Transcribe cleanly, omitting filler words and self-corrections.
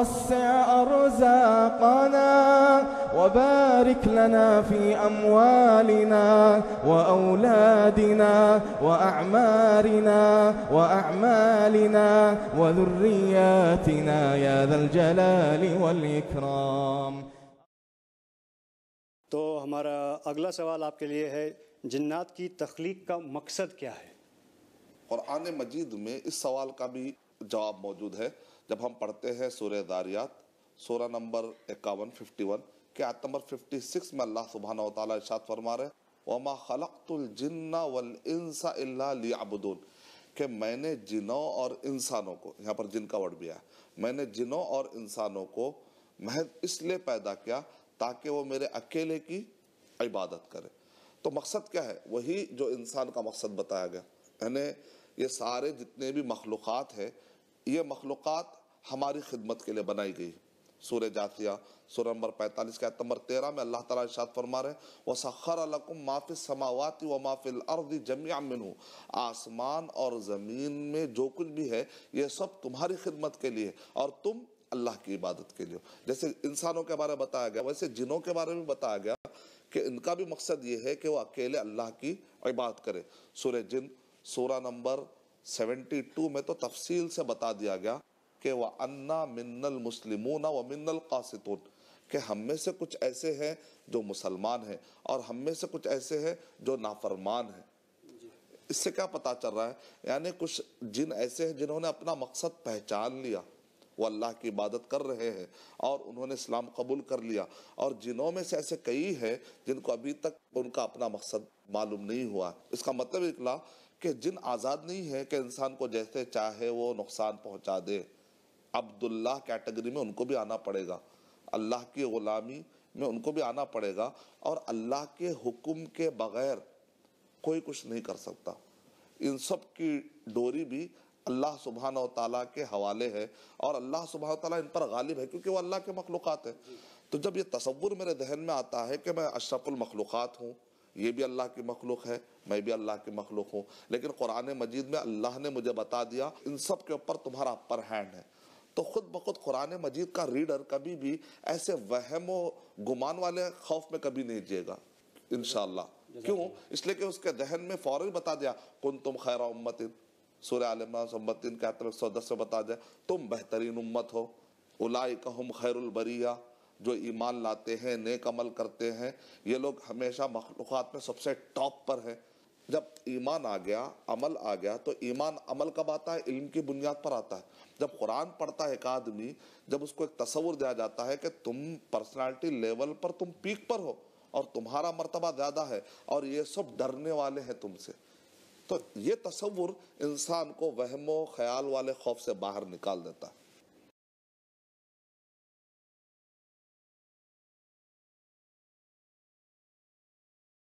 وسع أرزاقنا وبارك لنا في أموالنا وأولادنا وأعمالنا وذرياتنا يا ذا الجلال والإكرام. تو ہمارا اگلا سوال آپ کے لیے ہے، جنات کی تخلیق کا مقصد کیا ہے؟ قرآن مجید میں اس سوال کا بھی جواب موجود ہے جب ہم پڑھتے ہیں سورہ ذاریات سورہ نمبر 51 کہ آیت نمبر 56 میں اللہ سبحانہ وتعالی ارشاد فرما رہے وَمَا خَلَقْتُ الْجِنَّ وَالْإِنسَ إِلَّا لِيَعْبُدُونَ کہ میں نے جنوں اور انسانوں کو، یہاں پر جن کا ورڈ بھی ہے، میں نے جنوں اور انسانوں کو محض اس لیے پیدا کیا تاکہ وہ میرے اکیلے کی عبادت کرے. تو مقصد کیا ہے؟ وہی جو انسان کا مقصد بتایا گیا. یعنی یہ سارے جتنے بھی مخلوقات ہیں، یہ مخلوقات ہماری خدمت کے لیے بنائی گئی. سورہ جاثیہ سورہ نمبر 45 کے آیت نمبر 13 میں اللہ تعالیٰ ارشاد فرما رہے ہیں وَسَخَّرَ لَكُم مَّا فِي السَّمَاوَاتِ وَمَا فِي الْأَرْضِ جَمِيعًا مِّنْهُ آسمان اور زمین میں جو کچھ بھی ہے یہ سب تمہاری خدمت کے لیے اور تم اللہ کی عبادت کے لیے. جیسے انسانوں کے بارے میں بتایا گیا ویسے جنوں کے بارے میں بتایا گیا کہ ان کا بھی مقصد یہ ہے کہ وہ اکیلے اللہ کی عبادت کرے. سورہ جن سورہ نمبر 72 میں تو تفصیل سے بتا دیا گیا کہ وَأَنَّا مِنَّ الْمُسْلِمُونَ وَمِنَّ الْقَاسِطُونَ کہ ہم میں سے کچھ ایسے ہیں جو مسلمان ہیں اور ہم میں سے کچھ ایسے ہیں جو نافرمان ہیں. اس سے کیا پتا چل رہا ہے؟ یعنی کچھ جن ایسے ہیں جنہوں نے اپنا مقصد پہچان لیا، وہ اللہ کی عبادت کر رہے ہیں اور انہوں نے اسلام قبول کر لیا، اور جنوں میں سے ایسے کئی ہیں جن کو ابھی تک ان کا اپنا مقصد معلوم نہیں ہوا. اس کا مطلب نکلا کہ جن آزاد نہیں ہے کہ انسان کو جیسے چاہے وہ نقصان پہنچا دے. عبداللہ کیٹیگری میں ان کو بھی آنا پڑے گا، اللہ کی غلامی میں ان کو بھی آنا پڑے گا، اور اللہ کے حکم کے بغیر کوئی کچھ نہیں کر سکتا. ان سب کی ڈوری بھی اللہ سبحانہ وتعالیٰ کے حوالے ہے، اور اللہ سبحانہ وتعالیٰ ان پر غالب ہے کیونکہ وہ اللہ کے مخلوقات ہیں. تو جب یہ تصور میرے ذہن میں آتا ہے کہ میں اشرف المخلوقات ہوں، یہ بھی اللہ کی مخلوق ہے، میں بھی اللہ کی مخلوق ہوں، لیکن قرآن مجید میں اللہ نے مجھے بتا دیا ان سب کے اوپر تمہارا اپر ہینڈ ہے. تو خود بخود قرآن مجید کا ریڈر کبھی بھی ایسے وہم و گمان والے خوف میں کبھی نہیں جیے گا انشاءاللہ. کیوں؟ اس لیے کہ اس کے ذہن میں فوراً بتا دیا کنتم خیر امت، سورہ آل عمران 3 کے آیت 110 سے بتا دیا تم بہترین امت ہو. اولئک ہم خیر البریہ، جو ایمان لاتے ہیں، نیک عمل کرتے ہیں، یہ لوگ ہمیشہ مخلوقات میں سب سے ٹاپ پر ہیں. جب ایمان آ گیا، عمل آ گیا، تو ایمان عمل کب آتا ہے؟ علم کی بنیاد پر آتا ہے. جب قرآن پڑھتا ہے ایک آدمی، جب اس کو ایک تصور دیا جاتا ہے کہ تم پرسنالٹی لیول پر تم پیک پر ہو اور تمہارا مرتبہ زیادہ ہے اور یہ سب ڈرنے والے ہیں تم سے، تو یہ تصور انسان کو وہم و خیال والے خوف سے باہر نکال دیتا ہے.